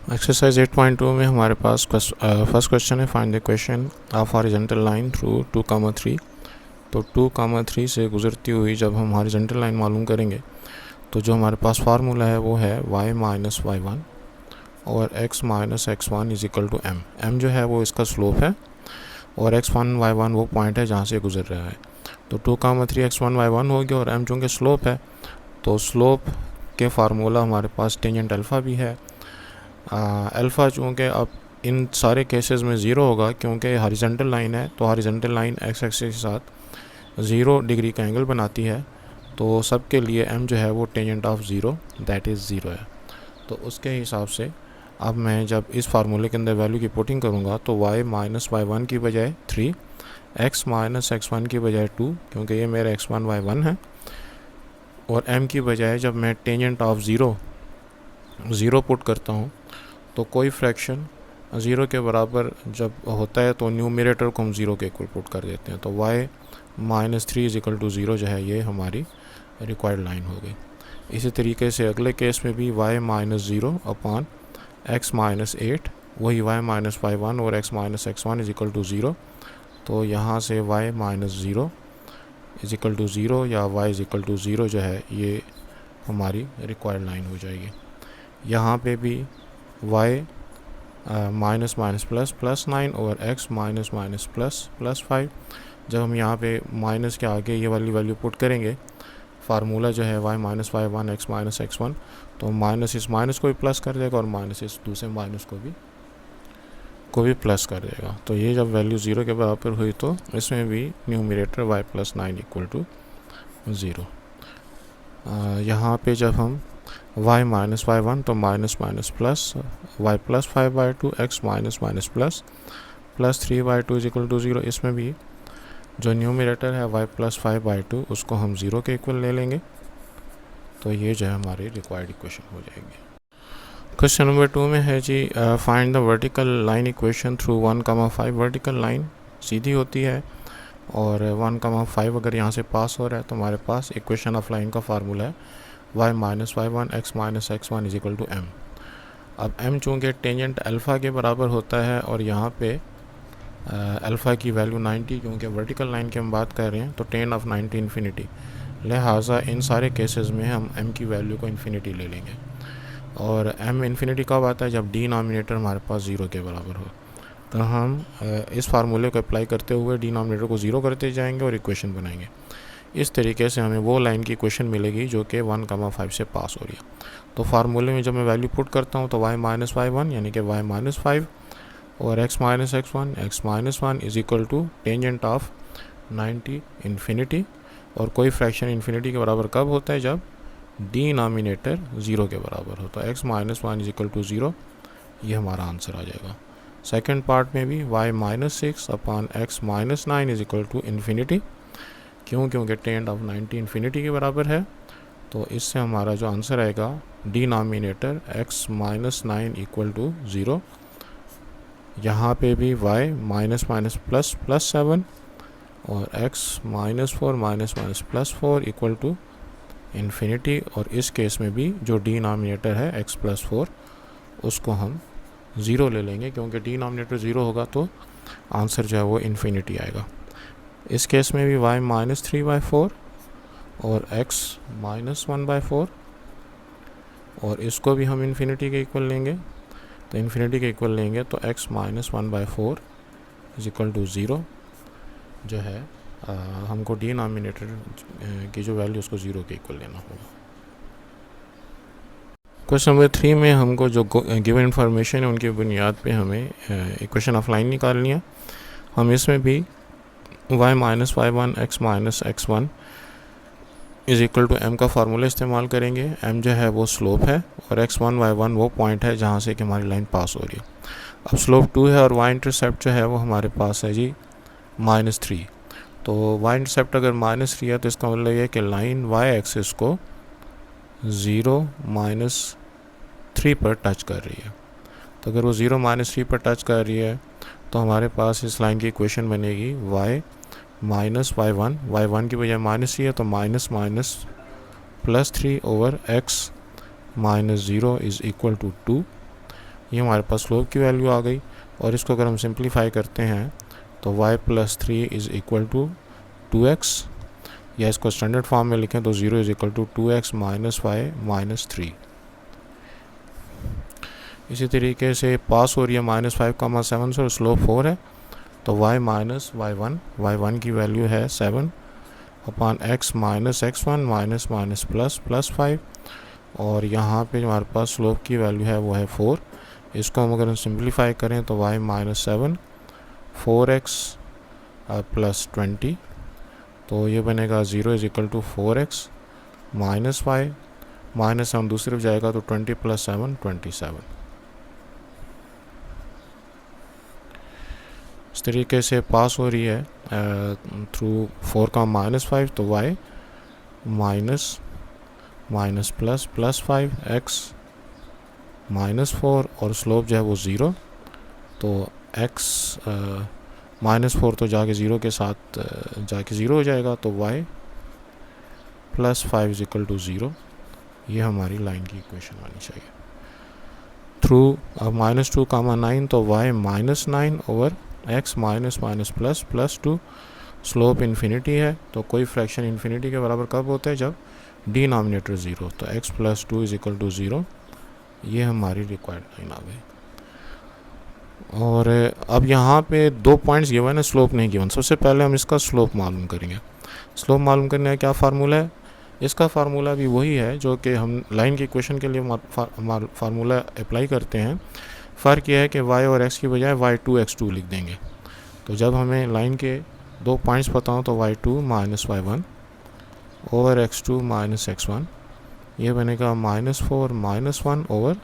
Exercise 8.2 में हमारे पास फर्स्ट क्वेश्चन है, find the equation of horizontal line through 2,3। तो 2,3 से गुजरती हुई जब हम हॉरिजॉन्टल लाइन मालूम करेंगे तो जो हमारे पास फार्मूला है वो है y माइनस y1 और x minus x1 is equal to m। m जो है वो इसका स्लोप है और x1 y1 वो पॉइंट है जहाँ से गुजर रहा है। तो 2,3 x1 y1 हो गया और m चूँकि स्लोप है तो स्लोप के फार्मूला हमारे पास टेंजेंट अल्फ़ा भी है। अल्फ़ा चूँकि अब इन सारे केसेस में ज़ीरो होगा क्योंकि हॉरिजॉन्टल लाइन है, तो हॉरिजॉन्टल लाइन एक्स एक्सिस के साथ 0 डिग्री का एंगल बनाती है, तो सब के लिए m जो है वो tangent of zero that is zero है। तो उसके हिसाब से अब मैं जब इस फार्मूले के अंदर वैल्यू की पुटिंग करूँगा तो y माइनस y1 की बजाय 3, x माइनस x1 की बजाय 2 क्योंकि ये मेरा x1 y1 है, और m की बजाय जब मैं टेंजेंट ऑफ ज़ीरो पुट करता हूँ तो कोई फ्रैक्शन ज़ीरो के बराबर जब होता है तो न्यूमरेटर को हम ज़ीरो के इक्वल पुट कर देते हैं। तो y minus 3 is equal to zero जो है ये हमारी रिक्वायर्ड लाइन हो गई। इसी तरीके से अगले केस में भी y minus 0 upon x minus 8, वही y माइनस y1 और x minus x1 is equal to zero. तो यहाँ से y minus 0 is equal to zero या y is equal to zero जो है ये हमारी रिक्वायर्ड लाइन हो जाएगी। यहाँ पे भी y minus minus plus plus 9 और x minus minus plus plus 5। जब हम यहाँ पे माइनस के आगे ये वाली वैल्यू पुट करेंगे, फार्मूला जो है y minus y1 x minus x1, तो माइनस इस माइनस को भी प्लस कर देगा और माइनस इस दूसरे माइनस को भी प्लस कर देगा। तो ये जब वैल्यू ज़ीरो के बराबर हुई तो इसमें भी numerator y plus 9 equal to zero. यहाँ पे जब हम y माइनस y1 तो minus minus plus y plus 5/2 x minus minus plus plus 3/2 is equal to zero. इसमें भी जो न्यूमरेटर है y प्लस 5/2 उसको हम ज़ीरो के इक्वल ले लेंगे, तो ये जो है हमारी रिक्वायर्ड इक्वेशन हो जाएगी। क्वेश्चन नंबर 2 में है जी, find the vertical line equation through 1,5। Vertical line सीधी होती है और 1,5 अगर यहाँ से पास हो रहा है तो हमारे पास इक्वेशन ऑफ लाइन का फार्मूला है y minus y1 x minus x1 is equal to m। अब m चूँकि टेंजेंट अल्फ़ा के बराबर होता है और यहाँ पे अल्फ़ा की वैल्यू 90, क्योंकि वर्टिकल लाइन की हम बात कर रहे हैं तो टेन ऑफ 90 इन्फिनिटी, लिहाजा इन सारे केसेस में हम m की वैल्यू को इन्फिनिटी ले लेंगे। और m इन्फिनिटी कब आता है? जब डिनोमिनेटर हमारे पास ज़ीरो के बराबर हो। तो हम इस फार्मूले को अप्लाई करते हुए डिनोमिनेटर को ज़ीरो करते जाएंगे और इक्वेशन बनाएंगे। इस तरीके से हमें वो लाइन की इक्वेशन मिलेगी जो कि 1,5 से पास हो रही है। तो फार्मूले में जब मैं वैल्यू पुट करता हूँ तो y माइनस y1 यानी कि y माइनस 5 और x minus x1 is equal to tangent of 90 infinity, और कोई फ्रैक्शन इन्फिनिटी के बराबर कब होता है? जब डिनोमिनेटर ज़ीरो के बराबर हो। तो x minus 1 is equal to zero, ये हमारा आंसर आ जाएगा। सेकेंड पार्ट में भी y minus 6 upon x minus 9 is equal to infinity, क्योंकि टेंजेंट ऑफ 90 इन्फिनिटी के बराबर है। तो इससे हमारा जो आंसर आएगा denominator x minus 9 equal to zero. यहाँ पे भी y minus minus plus plus 7 और x minus 4 minus minus plus 4 equal to infinity, और इस केस में भी जो डिनोमिनेटर है x प्लस 4 उसको हम ज़ीरो ले लेंगे, क्योंकि डिनोमिनेटर ज़ीरो होगा तो आंसर जो है वो इन्फिनिटी आएगा। इस केस में भी y माइनस 3/4 और x माइनस 1/4, और इसको भी हम इन्फिनिटी के इक्वल लेंगे। तो इन्फिनिटी के इक्वल लेंगे तो x minus 1/4 is equal to zero जो है हमको डिनोमिनेटर की जो वैल्यू उसको ज़ीरो के इक्वल लेना होगा। क्वेश्चन नंबर 3 में हमको जो गिवन इन्फॉर्मेशन है उनकी बुनियाद पे हमें इक्वेशन ऑफ लाइन निकालनी है। हम इसमें भी y minus y1 x minus x1 is equal to m का फार्मूला इस्तेमाल करेंगे। m जो है वो स्लोप है और x1 y1 वो पॉइंट है जहाँ से कि हमारी लाइन पास हो रही है। अब स्लोप 2 है और y इंटरसेप्ट जो है वो हमारे पास है जी माइनस 3। तो y इंटरसेप्ट अगर माइनस 3 है तो इसका मतलब ये कि लाइन y एक्सिस को 0 माइनस 3 पर टच कर रही है। तो अगर वो 0 माइनस 3 पर टच कर रही है तो हमारे पास इस लाइन की इक्वेशन बनेगी y माइनस y1 की बजाय माइनस 3 है तो minus minus plus 3 over x minus 0 is equal to 2। ये हमारे पास स्लोप की वैल्यू आ गई। और इसको अगर हम सिंप्लीफाई करते हैं तो y + 3 is equal to 2x, या इसको स्टैंडर्ड फॉर्म में लिखें तो 0 is equal to 2x - y - 3। इसी तरीके से पास हो रही है -5,7 से और स्लोप 4 है, तो y - y1 की वैल्यू है 7 अपॉन x - x1 - +5, और यहाँ पे हमारे पास स्लोप की वैल्यू है वो है 4। इसको हम अगर सिंप्लीफाई करें तो y - 7 4x + 20, तो ये बनेगा 0 is equal to 4x - y minus हम दूसरी तरफ जाएगा तो 20 + 7 27। इस तरीके से पास हो रही है थ्रू 4 का -5, तो y +5 x -4 और स्लोप जो है वो 0, तो x -4 तो जाके 0 के साथ जाके 0 हो जाएगा, तो y + 5 इज़ इक्वल टू 0। ये हमारी लाइन की इक्वेशन आनी चाहिए। थ्रू -2, 9, तो y -9 over x +2, slope infinity है, तो कोई फ्रैक्शन इन्फिनिटी के बराबर कब होता है, जब डिनोमिनेटर 0, तो x + 2 इज़ इक्वल टू 0। ये हमारी रिक्वायर्ड लाइन आ गई। और अब यहाँ पे 2 पॉइंट्स गिवन है, स्लोप नहीं गिवन। सबसे पहले हम इसका स्लोप मालूम करेंगे। स्लोप मालूम करने का क्या फार्मूला है? इसका फार्मूला भी वही है जो कि हम लाइन की इक्वेशन के लिए फार्मूला अप्लाई करते हैं। फ़र्क यह है कि y और x की बजाय y2 x2 लिख देंगे। तो जब हमें लाइन के 2 पॉइंट्स पता हो तो y2 - y1 over x2 - x1, ये बनेगा -4 - 1 ओवर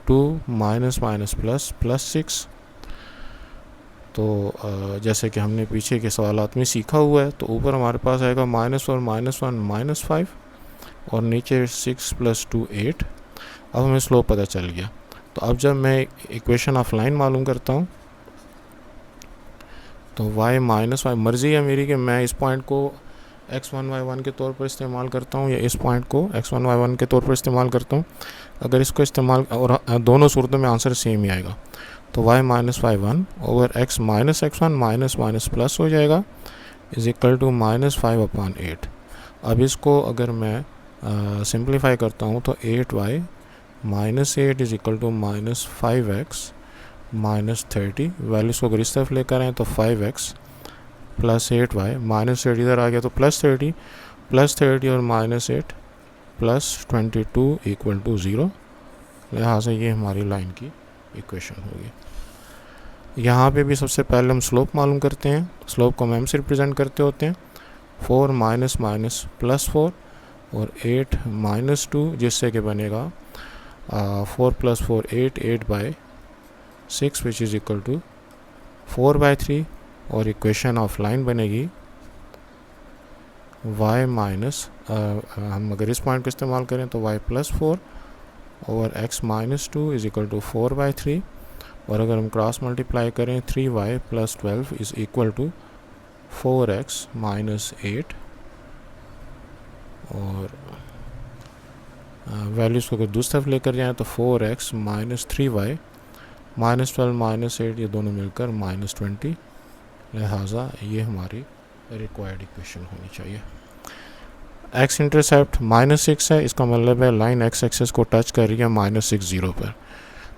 2 -+ 6। तो जैसे कि हमने पीछे के सवालात में सीखा हुआ है, तो ऊपर हमारे पास आएगा -4 - 1 -5 और नीचे 6 + 2 8। अब हमें स्लोप पता चल गया। तो अब जब मैं इक्वेशन ऑफ लाइन मालूम करता हूँ तो y - y, मर्ज़ी है मेरी कि मैं इस पॉइंट को x1 y1 के तौर पर इस्तेमाल करता हूँ या इस पॉइंट को x1 y1 के तौर पर इस्तेमाल करता हूँ। अगर इसको इस्तेमाल, और दोनों सूरतों में आंसर सेम ही आएगा, तो y - y1 over x - x1 minus plus हो जाएगा इज़ इक्वल टू -5/8। अब इसको अगर मैं सिंप्लीफाई करता हूँ तो 8y - 8 is equal to -5x - 30। Values को अगर इस तरफ लेकर आएँ तो 5x + 8y -8 इधर आ गया तो +30 और -8 + 22 इक्वल टू 0। लिहाजा ये हमारी लाइन की इक्वेशन होगी। यहाँ पे भी सबसे पहले हम स्लोप मालूम करते हैं। स्लोप को हम m से रिप्रेजेंट करते होते हैं, 4 - +4 और 8 - 2, जिससे कि बनेगा 4 + 4 8/6 विच इज़ इक्वल टू 4/3। और इक्वेशन ऑफ लाइन बनेगी y हम अगर इस पॉइंट को इस्तेमाल करें तो y + 4 over x - 2 is equal to 4/3, और अगर हम क्रॉस मल्टीप्लाई करें 3y + 12 is equal to 4x - 8। और वैल्यूज़ को अगर दूसरी तरफ लेकर जाएँ तो 4x - 3y -12 - 8, ये दोनों मिलकर -20। लिहाजा ये हमारी रिक्वायर्ड इक्वेशन होनी चाहिए। x इंटरसेप्ट -6 है, इसका मतलब है लाइन x एक्सिस को टच कर रही है -6 0 पर।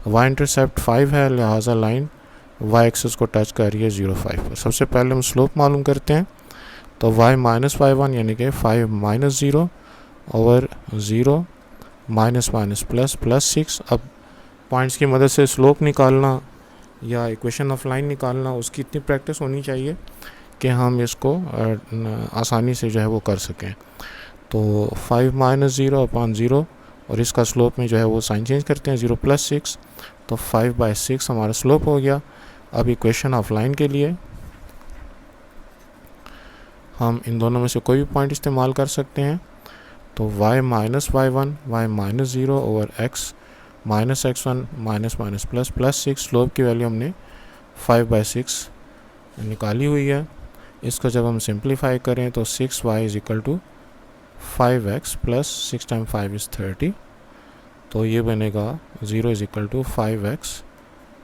y इंटरसेप्ट 5 है, लिहाजा लाइन y एक्सिस को टच कर रही है 0 5 पर। सबसे पहले हम स्लोप मालूम करते हैं, तो y - y1 यानी कि 5 - 0 ओवर 0 -+ 6। अब पॉइंट्स की मदद से स्लोप निकालना या इक्वेशन ऑफ लाइन निकालना, उसकी इतनी प्रैक्टिस होनी चाहिए कि हम इसको आसानी से जो है वो कर सकें। तो 5 - 0/0 और इसका स्लोप में जो है वो साइन चेंज करते हैं 0 + 6, तो 5/6 हमारा स्लोप हो गया। अब इक्वेशन ऑफ लाइन के लिए हम इन दोनों में से कोई भी पॉइंट इस्तेमाल कर सकते हैं। तो y - y1 y - 0 over x -x1 +6, slope की वैल्यू हमने 5/6 निकाली हुई है। इसको जब हम सिंप्लीफाई करें तो 6y is equal to 5x + 6 × 5 is 30। तो ये बनेगा 0 is equal to 5x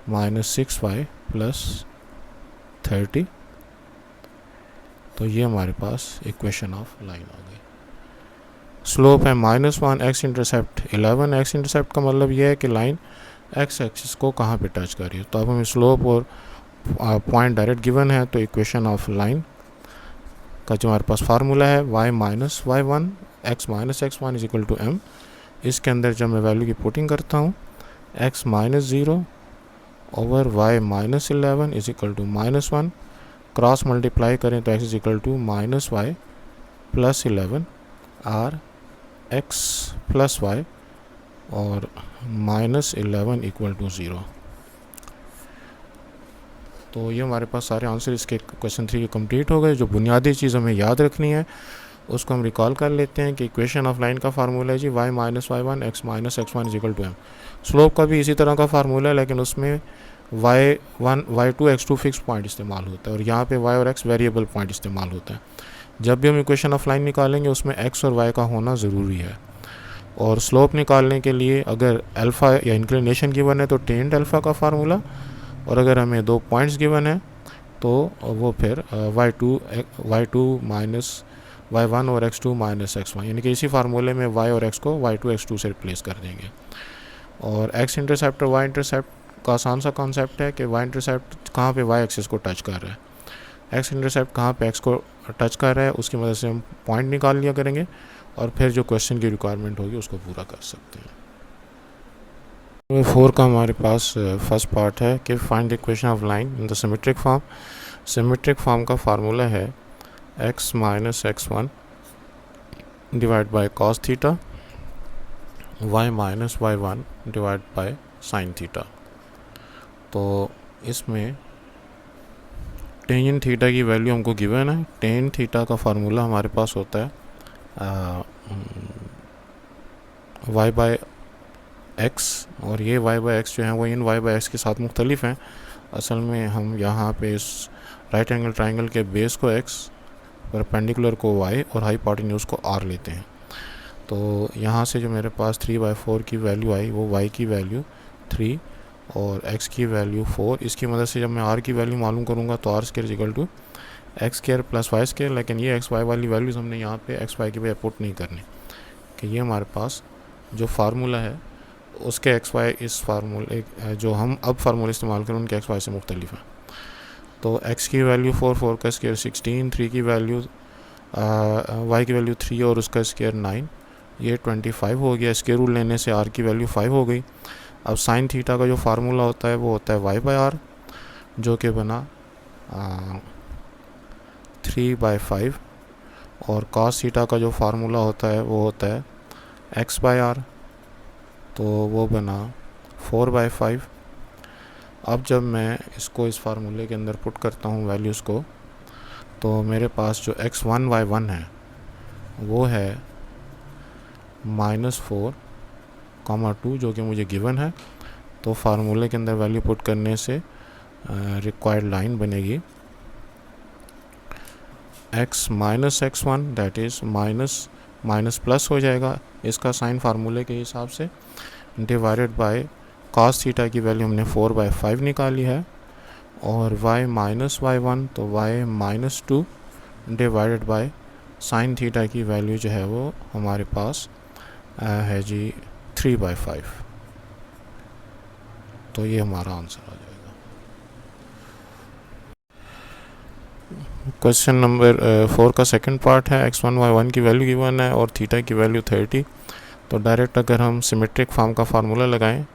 minus 6y plus 30। तो ये हमारे पास इक्वेशन ऑफ लाइन आ गई। स्लोप है -1, एक्स इंटरसेप्ट 11। एक्स इंटरसेप्ट का मतलब ये है कि लाइन एक्स एक्सिस को कहाँ पे टच कर रही है। तो अब हमें स्लोप और पॉइंट डायरेक्ट गिवन है, तो इक्वेशन ऑफ लाइन का जो हमारे पास फार्मूला है y minus y1 x minus x1 is equal to m। इसके अंदर जब मैं वैल्यू की पुटिंग करता हूँ x minus 0 over y minus 11 is equal to -1, cross multiply करें तो x is equal to minus y plus 11 or x प्लस y और माइनस 11 इक्वल टू 0। तो ये हमारे पास सारे आंसर इसके क्वेश्चन 3 के कंप्लीट हो गए। जो बुनियादी चीज़ हमें याद रखनी है उसको हम रिकॉल कर लेते हैं कि इक्वेशन ऑफ लाइन का फार्मूला है जी y minus y1 x minus x1 is equal to m। Slope का भी इसी तरह का फार्मूला है, लेकिन उसमें y1 y2 x2 fix point इस्तेमाल होता है और यहाँ पे y और x वेरिएबल पॉइंट इस्तेमाल होता है। जब भी हम इक्वेशन ऑफ लाइन निकालेंगे उसमें x और y का होना ज़रूरी है। और स्लोप निकालने के लिए अगर अल्फ़ा या इंक्लिनेशन गिवन है तो टेंड अल्फ़ा का फार्मूला, और अगर हमें 2 पॉइंट्स गिवन है तो वो फिर y2 माइनस y1 और x2 माइनस x1, यानी कि इसी फार्मूले में y और x को y2 x2 से रिप्लेस कर देंगे। और x इंटरसेप्ट और y इंटरसेप्ट का आसान सा कॉन्सेप्ट है कि y इंटरसेप्ट कहाँ पे y एक्सिस को टच कर रहा है, x इंटरसेप्ट कहाँ पे x को टच कर रहा है, उसकी मदद से हम पॉइंट निकाल लिया करेंगे और फिर जो क्वेश्चन की रिक्वायरमेंट होगी उसको पूरा कर सकते हैं। 4 का हमारे पास फर्स्ट पार्ट है कि find the equation of line in the symmetric form. Symmetric form का फार्मूला है x minus x1 divide by cos theta, y minus y1 divide by sine theta. तो इसमें टेंजेंट थीटा की वैल्यू हमको given है। Tan theta का formula हमारे पास होता है y बाय x, और ये y बाय x जो है वो इन y बाय x के साथ मुख्तलिफ हैं। असल में हम यहाँ पे इस राइट एंगल ट्राइंगल के बेस को x, परपेंडिकुलर को y और हाइपोटेन्यूज को r लेते हैं। तो यहाँ से जो मेरे पास 3/4 की वैल्यू आई वो y की वैल्यू 3 और x की वैल्यू 4। इसकी मदद से जब मैं r की वैल्यू मालूम करूँगा तो r square equal to x square plus y square, लेकिन ये एक्स वाई वाली वैल्यूज़ हमने यहाँ पे एक्स वाई की वजह पुट नहीं करनी कि ये हमारे पास जो फार्मूला है उसके एक्स वाई इस फार्मूले जो हम अब फार्मूले इस्तेमाल करें उनके एक्स वाई से मुख्तलिफ है। तो एक्स की वैल्यू 4 का स्क्वायर 16, 3 की वैल्यू वाई की वैल्यू 3 और उसका स्क्वायर 9, ये 25 हो गया। स्क्वायर रूल लेने से आर की वैल्यू 5 हो गई। अब साइन थीटा का जो फार्मूला होता है वो होता है वाई बाय आर, जो कि बना 3/5, और कॉस थीटा का जो फार्मूला होता है वो होता है एक्स बाय आर, तो वो बना 4/5। अब जब मैं इसको इस फार्मूले के अंदर पुट करता हूँ वैल्यूज़ को, तो मेरे पास जो x1y1 है वो है -4,2 जो कि मुझे गिवन है। तो फार्मूले के अंदर वैल्यू पुट करने से रिक्वायर्ड लाइन बनेगी x minus x1 that is minus plus हो जाएगा इसका साइन फार्मूले के हिसाब से, डिवाइडेड बाय कॉस थीटा की वैल्यू हमने 4/5 निकाली है, और y माइनस y1 तो y minus 2 divided by sine theta की वैल्यू जो है वो हमारे पास है जी 3/5। तो ये हमारा आंसर आ जाएगा। क्वेश्चन नंबर 4 का सेकंड पार्ट है x1 y1 की वैल्यू गिवन है और थीटा की वैल्यू 30। तो डायरेक्ट अगर हम सिमेट्रिक फॉर्म का फार्मूला लगाएं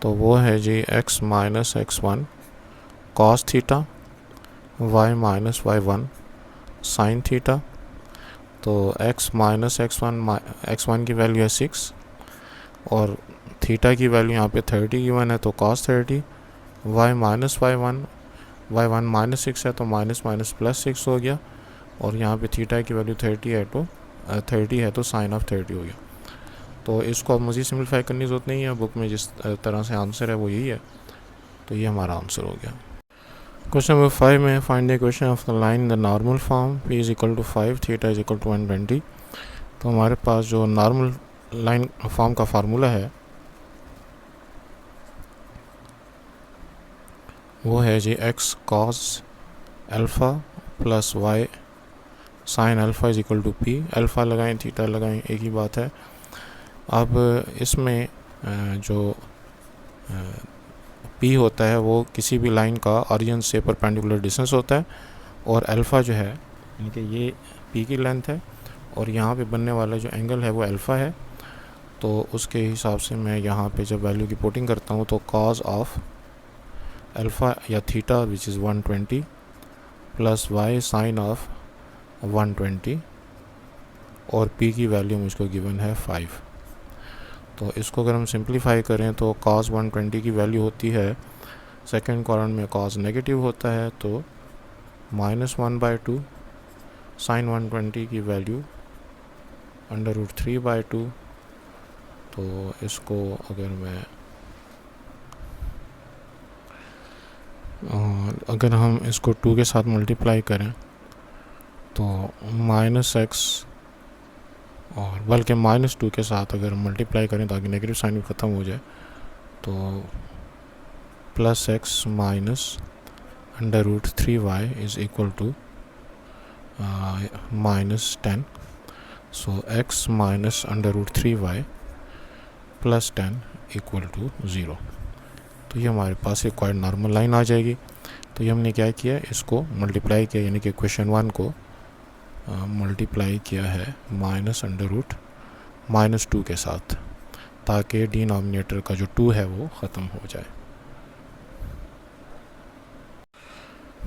तो वो है जी x minus x1 cos theta, y minus y1 sine theta. तो x माइनस x1 की वैल्यू है 6 और थीटा की वैल्यू यहाँ पे 30 गिवन है, तो cos 30, y minus y1 minus 6 है तो माइनस प्लस 6 हो गया, और यहाँ पे थीटा की वैल्यू 30 है तो साइन ऑफ 30 हो गया। तो इसको अब मज़ीद सिम्प्लीफाई करने की ज़रूरत नहीं है, बुक में जिस तरह से आंसर है वो यही है। तो ये हमारा आंसर हो गया। क्वेश्चन नंबर 5 में find the equation of the line in the normal form p is equal to 5 theta is equal to 120। तो हमारे पास जो नॉर्मल लाइन फॉर्म का फार्मूला है वो है जी x cos alpha plus y sine alpha is equal to p। Alpha लगाएं थीटा लगाएं एक ही बात है। अब इसमें जो p होता है वो किसी भी लाइन का ऑरिजिन से परपेंडिकुलर डिस्टेंस होता है, और अल्फ़ा जो है यानी कि ये p की लेंथ है और यहाँ पे बनने वाला जो एंगल है वो अल्फ़ा है। तो उसके हिसाब से मैं यहाँ पे जब वैल्यू की पुटिंग करता हूँ तो कॉस ऑफ अल्फ़ा या theta which is 120 plus y sine of 120 और p की वैल्यू मुझको गिवन है 5। तो इसको अगर हम सिंप्लीफाई करें तो cos 120 की वैल्यू होती है, सेकेंड कॉलम में cos नेगेटिव होता है तो -1/2 साइन 120 की वैल्यू √3/2। तो इसको अगर हम इसको 2 के साथ मल्टीप्लाई करें तो -x और बल्कि -2 के साथ अगर मल्टीप्लाई करें ताकि नेगेटिव साइन भी ख़त्म हो जाए तो +x minus √3y is equal to -10। So x minus √3y plus 10 equal to 0। तो ये हमारे पास रिक्वायर्ड नॉर्मल लाइन आ जाएगी। तो ये हमने क्या किया, इसको मल्टीप्लाई किया, यानी कि क्वेश्चन 1 को मल्टीप्लाई किया है -√-2 के साथ, ताकि डिनोमिनेटर का जो 2 है वो ख़त्म हो जाए।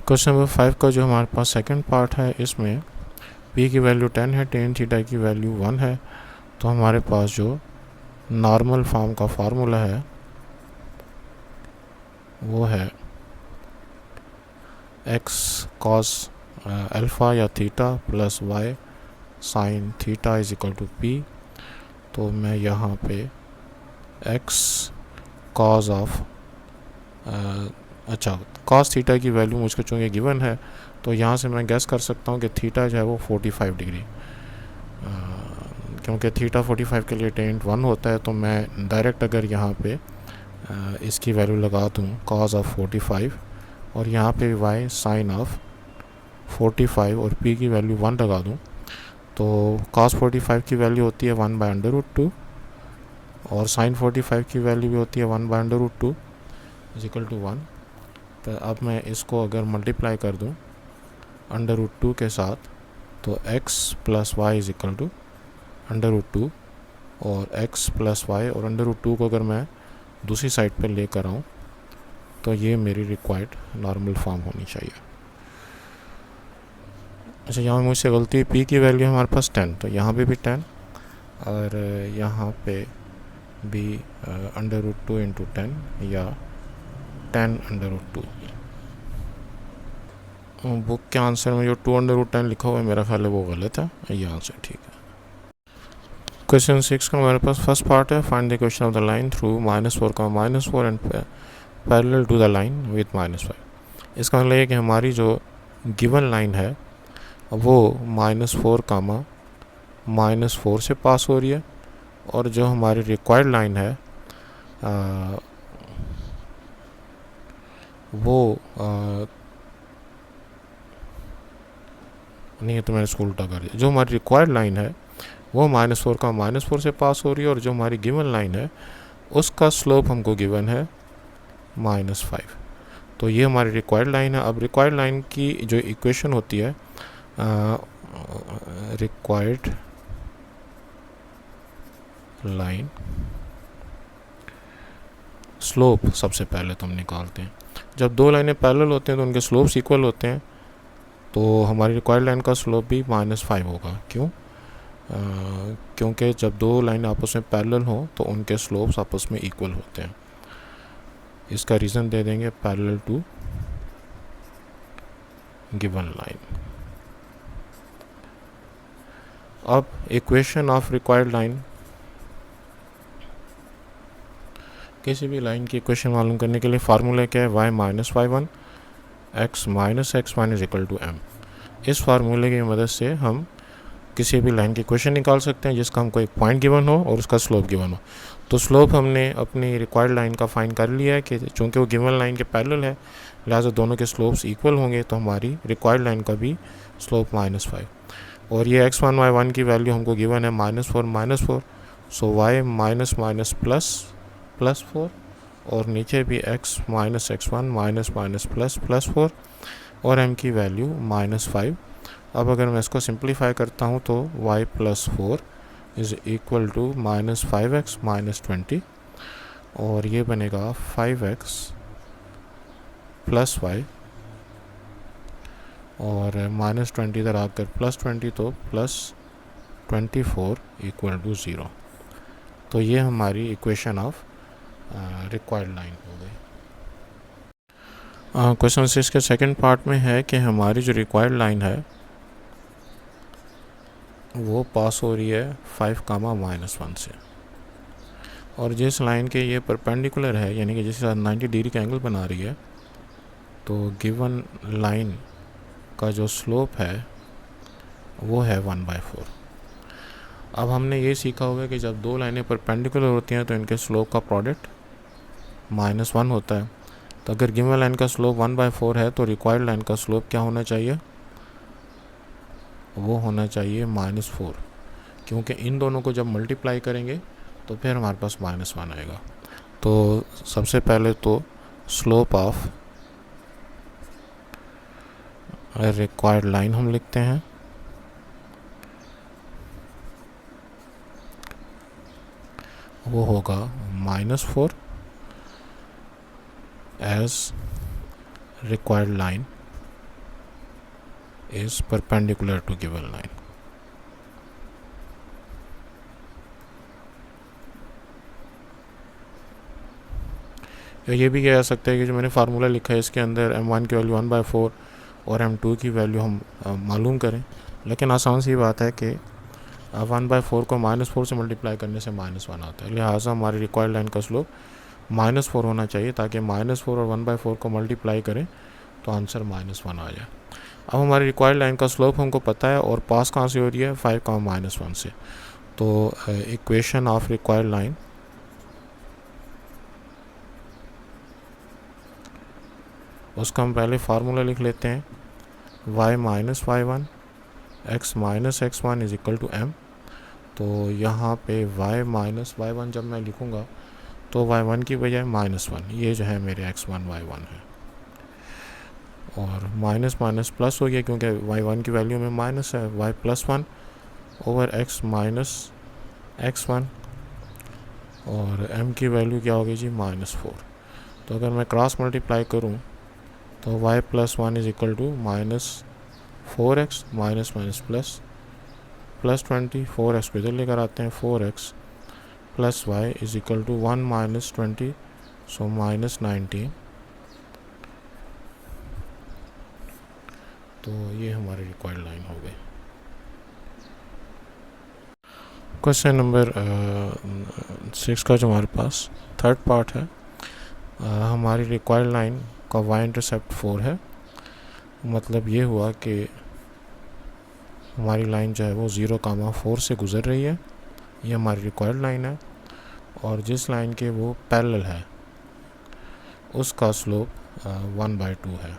क्वेश्चन नंबर 5 का जो हमारे पास सेकंड पार्ट है, इसमें p की वैल्यू 10 है, tan थीटा की वैल्यू 1 है। तो हमारे पास जो नॉर्मल फॉर्म का फार्मूला है वो है x cos अल्फ़ा या theta plus y sine theta is equal to p। तो मैं यहाँ पे x cos of cos theta की वैल्यू मुझको चूँकि गिवन है तो यहाँ से मैं गैस कर सकता हूँ कि थीटा जो है वो 45 डिग्री, क्योंकि थीटा 45 के लिए tan 1 होता है। तो मैं डायरेक्ट अगर यहाँ पे इसकी वैल्यू लगा दूँ cos ऑफ 45 और यहाँ पे y साइन ऑफ 45 और p की वैल्यू 1 लगा दूँ तो cos 45 की वैल्यू होती है 1/√2 और साइन 45 की वैल्यू भी होती है 1/√2 इज इक्वल टू 1। तो अब मैं इसको अगर मल्टीप्लाई कर दूँ √2 के साथ तो x plus y is equal to √2 और x प्लस वाई और √2 को अगर मैं दूसरी साइड पर लेकर आऊँ तो ये मेरी रिक्वायर्ड नॉर्मल फॉर्म होनी चाहिए। अच्छा, यहाँ मुझसे गलती, p की वैल्यू हमारे पास 10, तो यहाँ पे भी 10 और यहाँ पे भी √2 इंटू 10 या 10/√2। बुक के आंसर में जो 2/10 लिखा हुआ है मेरा ख्याल है वो गलत है, ये आंसर ठीक है। क्वेश्चन 6 का हमारे पास फर्स्ट पार्ट है, find the question of the line through -4 and parallel to the line with -5। इसका मतलब है कि हमारी जो गिवन लाइन है वो -4 से पास हो रही है, और जो हमारी रिक्वायर्ड लाइन है वो नहीं है, तो मैंने इसको उल्टा कर दिया। जो हमारी रिक्वायर्ड लाइन है वो -4 से पास हो रही है, और जो हमारी गिवन लाइन है उसका स्लोप हमको गिवन है -5। तो ये हमारी रिक्वायर्ड लाइन है। अब रिक्वायर्ड लाइन की जो इक्वेशन होती है, रिक्वायर्ड लाइन स्लोप सबसे पहले तो हम निकालते हैं। जब दो लाइनें पैरेलल होते हैं तो उनके स्लोप्स इक्वल होते हैं, तो हमारी रिक्वायर्ड लाइन का स्लोप भी -5 होगा। क्यों? क्योंकि जब दो लाइन आपस में पैरेलल हों तो उनके स्लोप्स आपस में इक्वल होते हैं। इसका रीज़न दे देंगे पैरेलल टू गिवन लाइन। अब इक्वेशन ऑफ रिक्वायर्ड लाइन, किसी भी लाइन की इक्वेशन मालूम करने के लिए फार्मूला क्या है, y - y1 x minus x one is equal to m. इस फार्मूले की मदद से हम किसी भी लाइन की इक्वेशन निकाल सकते हैं जिसका हमको एक पॉइंट गिवन हो और उसका स्लोप गिवन हो। तो स्लोप हमने अपनी रिक्वायर्ड लाइन का फाइंड कर लिया है कि चूँकि वो गिवन लाइन के पैरेलल है, लिहाजा दोनों के स्लोप्स इक्वल होंगे, तो हमारी रिक्वायर्ड लाइन का भी स्लोप -5। और ये x1 y1 की वैल्यू हमको गिवन है -4, सो y माइनस माइनस प्लस 4, और नीचे भी x minus x1 minus minus plus 4, और m की वैल्यू -5। अब अगर मैं इसको सिंप्लीफाई करता हूँ तो y plus 4 is equal to -5x minus 20, और ये बनेगा 5x प्लस y, और -20 इधर आकर +20, तो +24 इक्वल टू 0। तो ये हमारी इक्वेशन ऑफ रिक्वायर्ड लाइन हो गई। क्वेश्चन 6 के सेकंड पार्ट में है कि हमारी जो रिक्वायर्ड लाइन है वो पास हो रही है 5,-1 से, और जिस लाइन के ये परपेंडिकुलर है, यानी कि जिसके साथ 90 डिग्री का एंगल बना रही है, तो गिवन लाइन का जो स्लोप है वो है 1/4। अब हमने ये सीखा होगा कि जब दो लाइनें परपेंडिकुलर होती हैं तो इनके स्लोप का प्रोडक्ट -1 होता है। तो अगर गिवन लाइन का स्लोप 1/4 है तो रिक्वायर्ड लाइन का स्लोप क्या होना चाहिए? वो होना चाहिए -4, क्योंकि इन दोनों को जब मल्टीप्लाई करेंगे तो फिर हमारे पास -1 आएगा। तो सबसे पहले तो स्लोप ऑफ रिक्वायर्ड लाइन हम लिखते हैं, वो होगा -4 as required line is perpendicular to given line. ये भी कह सकते हैं कि जो मैंने फार्मूला लिखा है इसके अंदर m1 की वैल्यू 1/4 और m2 की वैल्यू हम मालूम करें, लेकिन आसान सी बात है कि 1/4 को -4 से मल्टीप्लाई करने से -1 आता है, लिहाजा हमारी रिक्वायर्ड लाइन का स्लोप -4 होना चाहिए, ताकि -4 और 1/4 को मल्टीप्लाई करें तो आंसर -1 आ जाए। अब हमारी रिक्वायर्ड लाइन का स्लोप हमको पता है, और पास कहाँ से हो रही है? 5,-1 से। तो इक्वेशन ऑफ रिक्वायर्ड लाइन उसका हम पहले फार्मूला लिख लेते हैं, y minus y1 x minus x1 is equal to m। तो यहाँ पे y माइनस y1 जब मैं लिखूँगा तो y1 की बजाय -1, ये जो है मेरे x1 y1 है, और माइनस माइनस प्लस हो गया क्योंकि y1 की वैल्यू में माइनस है, y plus 1 over x minus x1, और m की वैल्यू क्या होगी जी? -4। तो अगर मैं क्रॉस मल्टीप्लाई करूँ तो y plus 1 is equal to -4x minus minus plus 20, 4x को इधर लेकर आते हैं, 4x plus y is equal to 1 minus 20, so -19। तो ये हमारी रिक्वायर्ड लाइन हो गई। क्वेश्चन नंबर 6 का जो हमारे पास थर्ड पार्ट है, हमारी रिक्वायर्ड लाइन का y इंटरसेप्ट 4 है। मतलब ये हुआ कि हमारी लाइन जो है वो 0,4 से गुज़र रही है, ये हमारी रिक्वायर्ड लाइन है, और जिस लाइन के वो पैरेलल है उसका स्लोप 1/2 है।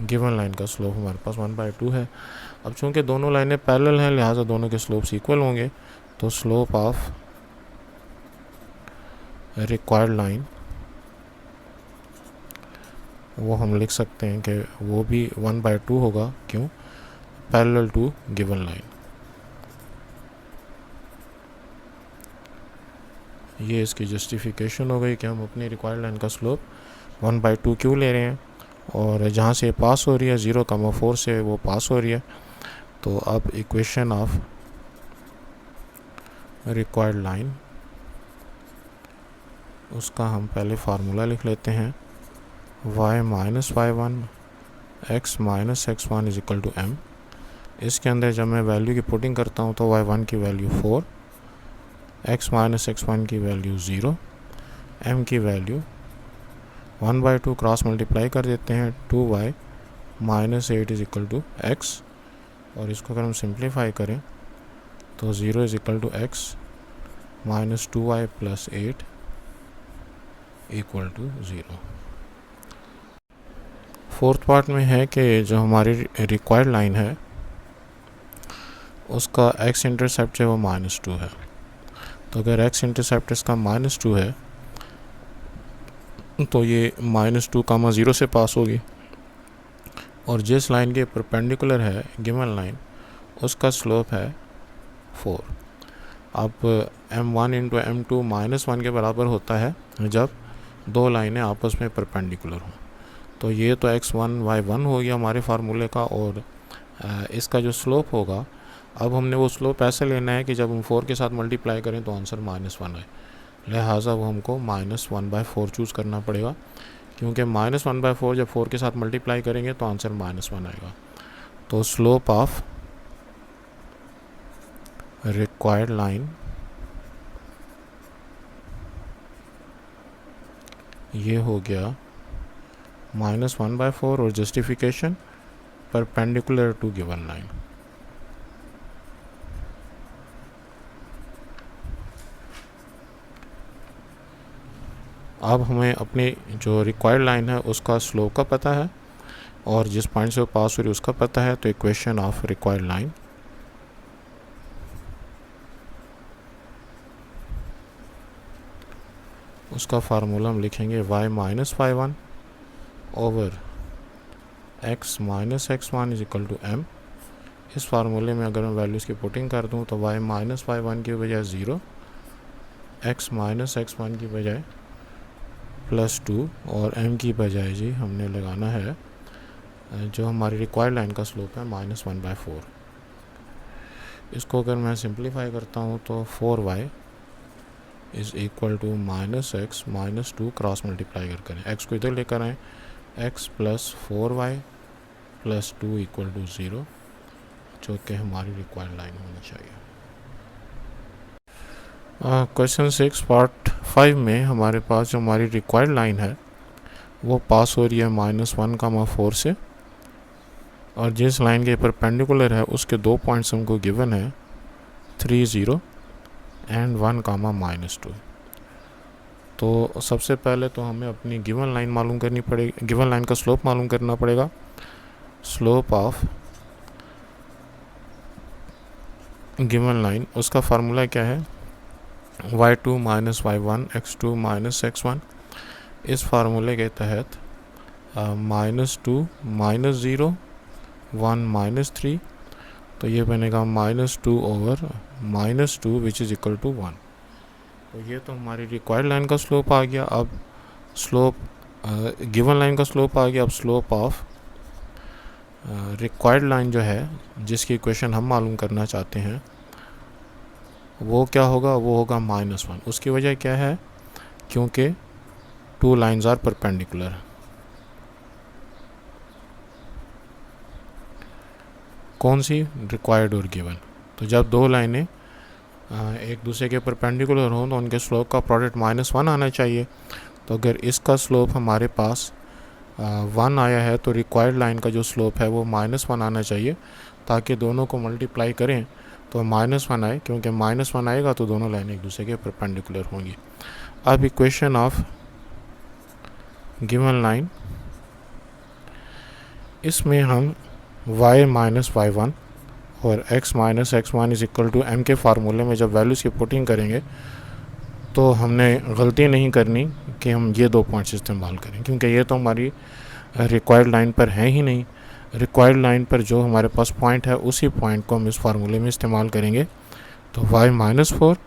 गिवन लाइन का स्लोप हमारे पास 1/2 है। अब चूंकि दोनों लाइनें पैरेलल हैं, लिहाजा दोनों के स्लोप्स इक्वल होंगे, तो स्लोप ऑफ रिक्वायर्ड लाइन वो हम लिख सकते हैं कि वो भी 1/2 होगा। क्यों? Parallel to given line. ये इसकी जस्टिफिकेशन हो गई कि हम अपनी रिक्वायर्ड लाइन का स्लोप 1/2 क्यों ले रहे हैं, और जहाँ से पास हो रही है 0,4 से वो पास हो रही है। तो अब इक्वेशन ऑफ रिक्वायर्ड लाइन उसका हम पहले फार्मूला लिख लेते हैं, y minus y1 x minus x1 is equal to m। इसके अंदर जब मैं वैल्यू की पुटिंग करता हूँ तो y1 की वैल्यू 4, x माइनस x1 की वैल्यू 0, m की वैल्यू 1/2 क्रॉस मल्टीप्लाई कर देते हैं, 2y minus 8 is equal to x, और इसको अगर हम सिंप्लीफाई करें तो 0 is equal to x minus 2y plus 8 equal to 0। Fourth part में है कि जो हमारी रिक्वायर्ड लाइन है उसका x इंटरसेप्ट है वो -2 है। तो अगर x इंटरसेप्ट इसका -2 है तो ये -2, 0 से पास होगी, और जिस लाइन के परपेंडिकुलर है गिवन लाइन उसका स्लोप है 4। अब m1 इंटू m2 -1 के बराबर होता है जब दो लाइनें आपस में परपेंडिकुलर हों। तो ये तो x1 y1 हो गया हमारे फार्मूले का, और इसका जो स्लोप होगा, अब हमने वो स्लोप ऐसे लेना है कि जब हम 4 के साथ मल्टीप्लाई करें तो आंसर -1 आए, लिहाजा वो हमको -1/4 चूज़ करना पड़ेगा, क्योंकि -1/4 जब 4 के साथ मल्टीप्लाई करेंगे तो आंसर -1 आएगा। तो स्लोप ऑफ रिक्वायर्ड लाइन ये हो गया -1/4, और justification perpendicular to given line. अब हमें अपनी जो रिक्वायर्ड लाइन है उसका स्लोप का पता है, और जिस पॉइंट से वो पास हो रही है उसका पता है। तो इक्वेशन ऑफ रिक्वायर्ड लाइन उसका फार्मूला हम लिखेंगे y minus y1 over x minus x1 is equal to m। इस फार्मूले में अगर मैं वैल्यूज़ की पुटिंग कर दूं तो y माइनस y1 की बजाय 0, x माइनस x1 की बजाय +2, और m की बजाय जी हमने लगाना है जो हमारी रिक्वायर्ड लाइन का स्लोप है -1/4। इसको अगर मैं सिंप्लीफाई करता हूँ तो 4y is equal to -x minus 2 cross multiply करें, x को इधर लेकर आएँ, x plus 4y plus 2 equal to 0, जो कि हमारी रिक्वायर्ड लाइन होनी चाहिए। क्वेश्चन 6 पार्ट 5 में हमारे पास जो हमारी रिक्वायर्ड लाइन है वो पास हो रही है -1,4 से, और जिस लाइन के परपेंडिकुलर है उसके 2 पॉइंट्स हमको गिवन है 3, 0 एंड 1, -2। तो सबसे पहले तो हमें अपनी गिवन लाइन मालूम करनी पड़ेगी, गिवन लाइन का स्लोप मालूम करना पड़ेगा। स्लोप ऑफ गिवन लाइन उसका फार्मूला क्या है, y2 minus y1 x2 minus x1। इस फार्मूले के तहत -2 -0 1 -3, तो ये बनेगा -2 over -2 which is equal to 1। तो ये तो हमारी रिक्वायर्ड लाइन का स्लोप आ गया। अब स्लोप गिवन लाइन का स्लोप आ गया। अब स्लोप ऑफ रिक्वायर्ड लाइन जो है जिसकी इक्वेशन हम मालूम करना चाहते हैं वो क्या होगा, वो होगा -1। उसकी वजह क्या है, क्योंकि 2 लाइन्स आर परपेंडिकुलर। कौन सी, रिक्वायर्ड और गिवन। तो जब दो लाइनें एक दूसरे के परपेंडिकुलर हों तो उनके स्लोप का प्रोडक्ट -1 आना चाहिए। तो अगर इसका स्लोप हमारे पास 1 आया है तो रिक्वायर्ड लाइन का जो स्लोप है वो -1 आना चाहिए, ताकि दोनों को मल्टीप्लाई करें तो -1 आए, क्योंकि -1 आएगा तो दोनों लाइनें एक दूसरे के परपेंडिकुलर होंगी। अब इक्वेशन ऑफ गिवन लाइन, इसमें हम y माइनस y1 और x minus x1 is equal to m के फार्मूले में जब वैल्यूज़ की पुटिंग करेंगे तो हमने गलती नहीं करनी कि हम ये 2 पॉइंट्स इस्तेमाल करें, क्योंकि ये तो हमारी रिक्वायर्ड लाइन पर है ही नहीं। रिक्वायर्ड लाइन पर जो हमारे पास पॉइंट है उसी पॉइंट को हम इस फार्मूले में इस्तेमाल करेंगे। तो y minus 4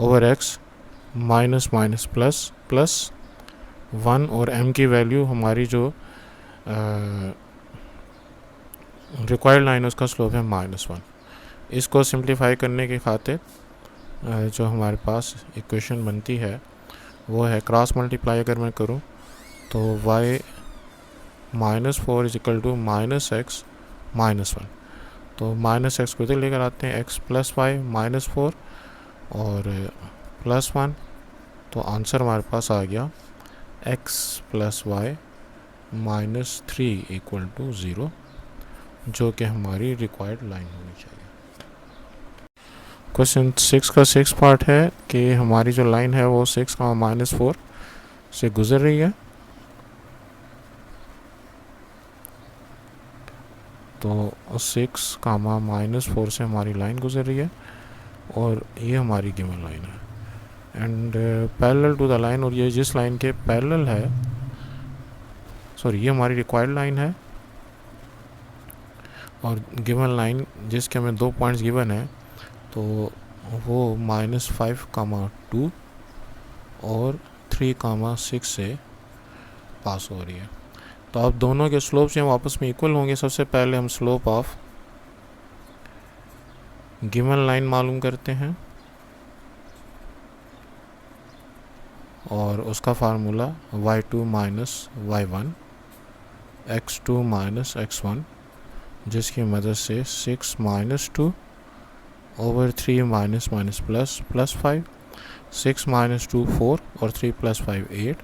over x minus minus plus plus 1, और m की वैल्यू हमारी जो रिक्वायर्ड लाइन उसका स्लोप है -1। इसको सिंप्लीफाई करने की खातिर जो हमारे पास इक्वेशन बनती है वो है, क्रॉस मल्टीप्लाई अगर मैं करूं तो y minus 4 is equal to -x -1। तो -x को इधर लेकर आते हैं, x प्लस वाई -4 और +1, तो आंसर हमारे पास आ गया x plus y minus 3 equal to 0, जो कि हमारी रिक्वायर्ड लाइन होनी चाहिए। क्वेश्चन 6 का 6 पार्ट है कि हमारी जो लाइन है वो 6 का माइनस 4 से गुजर रही है। तो 6 का माइनस 4 से हमारी लाइन गुजर रही है और ये हमारी गिवन लाइन है and parallel to the line, और ये जिस लाइन के पैरेलल है, सॉरी ये हमारी रिक्वायर्ड लाइन है और गिवन लाइन जिसके हमें 2 पॉइंट्स गिवन है, तो वो -5, 2 और 3, 6 से पास हो रही है। तो अब दोनों के स्लोप से हम आपस में इक्वल होंगे। सबसे पहले हम स्लोप ऑफ गिवन लाइन मालूम करते हैं और उसका formula y2 minus y1 x2 minus x1, जिसकी मदद से 6 minus 2 over 3 minus minus plus 5, 6 minus 2 4 और 3 प्लस 5 8,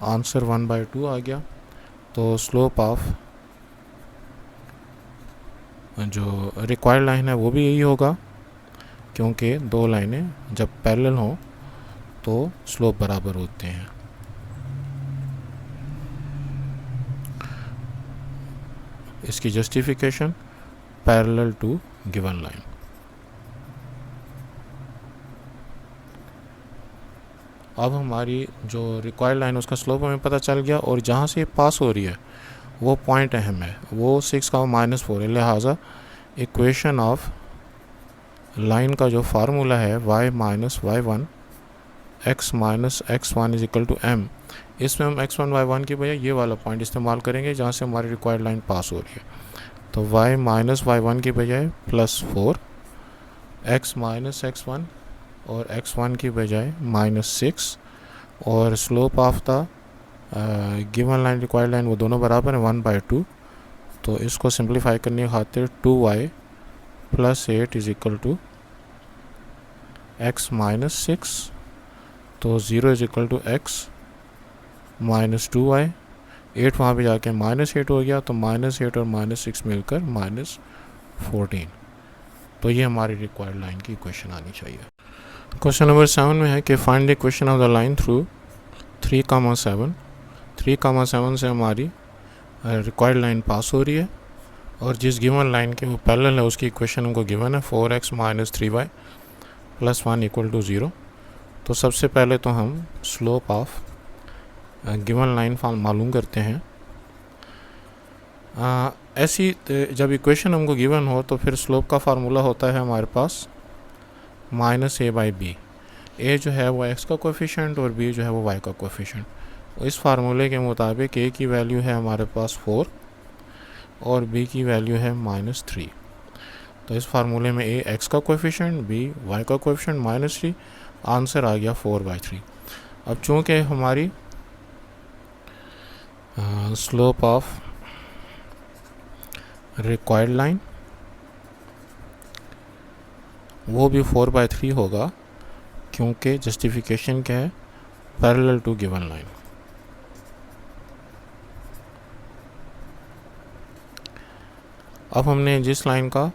आंसर 1/2 आ गया। तो स्लोप ऑफ जो रिक्वायर्ड लाइन है वो भी यही होगा, क्योंकि 2 लाइनें जब पैरेलल हों तो स्लोप बराबर होते हैं। इसकी justification parallel to given line. अब हमारी जो रिक्वायर्ड लाइन उसका स्लोप हमें पता चल गया और जहाँ से पास हो रही है वो पॉइंट अहम है, वो 6 का माइनस 4 है। लिहाजा इक्वेशन ऑफ लाइन का जो फार्मूला है y minus y1 x minus x1 is equal to m, इसमें हम x1 y1 की बजाय ये वाला पॉइंट इस्तेमाल करेंगे जहाँ से हमारी रिक्वायर्ड लाइन पास हो रही है। तो y माइनस y1 की बजाय +4, x माइनस x1 और x1 की बजाय -6, और slope of the given line required line वो दोनों बराबर हैं 1/2। तो इसको सिंप्लीफाई करने की खातिर 2y plus 8 is equal to x minus 6, तो 0 is equal to x minus 2y, 8 वहाँ पे जाके -8 हो गया, तो -8 और -6 मिलकर -14। तो ये हमारी रिक्वायर्ड लाइन की इक्वेशन आनी चाहिए। क्वेश्चन नंबर 7 में है कि find the equation of the line through 3, 7 से हमारी रिक्वायर्ड लाइन पास हो रही है और जिस गिवन लाइन के वो पैरेलल है उसकी इक्वेशन हमको गिवन है 4x minus 3y plus 1 equal to 0। तो सबसे पहले तो हम स्लोप ऑफ गिवन लाइन मालूम करते हैं। ऐसी जब इक्वेशन हमको गिवन हो तो फिर स्लोप का फार्मूला होता है हमारे पास -a/b। a जो है वो x का कोएफिशिएंट और b जो है वो y का कोएफिशिएंट। इस फार्मूले के मुताबिक a की वैल्यू है हमारे पास 4 और b की वैल्यू है -3। तो इस फार्मूले में a x का कोएफिशिएंट, b y का कोएफिशिएंट -3, आंसर आ गया 4/3। अब चूँकि हमारी स्लोप ऑफ रिक्वायर्ड लाइन वो भी 4/3 होगा, क्योंकि जस्टिफिकेशन क्या है, पैरेलल टू गिवन लाइन। अब हमने जिस लाइन का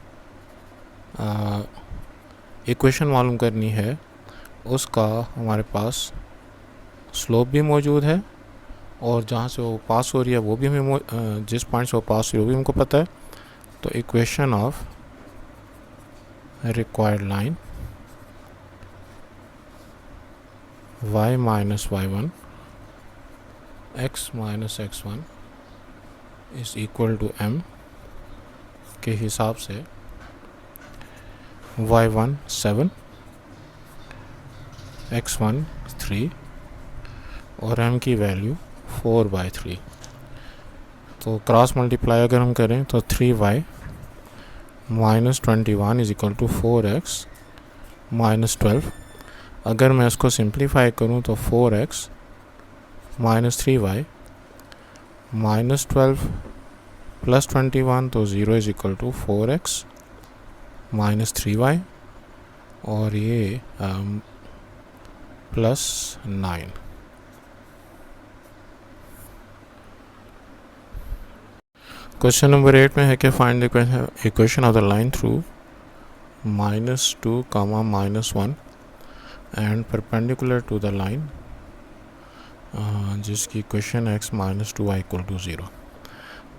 इक्वेशन मालूम करनी है उसका हमारे पास स्लोप भी मौजूद है और जहाँ से वो पास हो रही है वो भी हमें जिस पॉइंट से वो पास हो रही है वो भी हमको पता है। तो equation of required line y minus y1 x minus x1 is equal to m के हिसाब से y1 7, x1 3 और m की वैल्यू 4/3। तो क्रॉस मल्टीप्लाई अगर हम करें तो 3y minus 21 is equal to 4x minus 12। अगर मैं इसको सिंप्लीफाई करूं तो 4x minus 3y minus 12 plus 21, तो 0 is equal to 4x minus 3y और ये +9। क्वेश्चन नंबर 8 में है कि find the equation of the line through -2, -1 and perpendicular to the line जिसकी इक्वेशन x -2y = 0।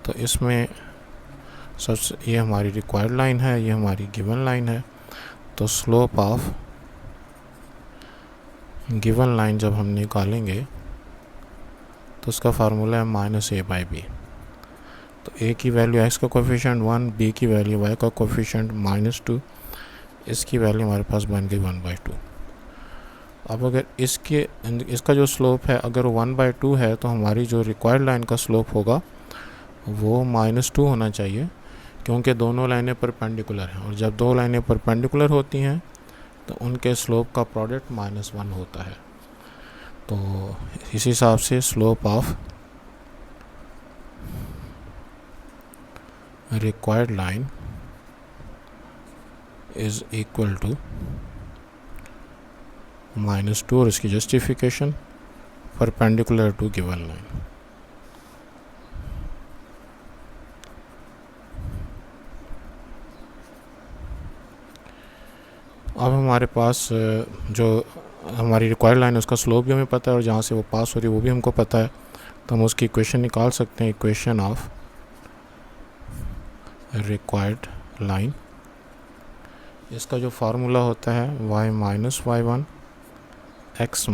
तो इसमें सबसे ये हमारी रिक्वायर्ड लाइन है, ये हमारी गिवन लाइन है। तो स्लोप ऑफ गिवन लाइन जब हम निकालेंगे तो उसका फार्मूला है -a/b। तो a की वैल्यू x का कोफिशिएंट 1, b की वैल्यू y का कोफिशिएंट -2, इसकी वैल्यू हमारे पास बन गई 1/2। अब अगर इसका जो स्लोप है अगर 1/2 है तो हमारी जो रिक्वायर्ड लाइन का स्लोप होगा वो -2 होना चाहिए, क्योंकि दोनों लाइनें परपेंडिकुलर हैं और जब दो लाइनें परपेंडिकुलर होती हैं तो उनके स्लोप का प्रोडक्ट -1 होता है। तो इस हिसाब से slope of required line is equal to -2 और इसकी justification perpendicular to given line. अब हमारे पास जो हमारी रिक्वायर्ड लाइन है उसका स्लोप भी हमें पता है और जहाँ से वो पास हो रही है वो भी हमको पता है, तो हम उसकी इक्वेशन निकाल सकते हैं। इक्वेशन ऑफ रिक्वायर्ड लाइन, इसका जो फार्मूला होता है y - y1 x -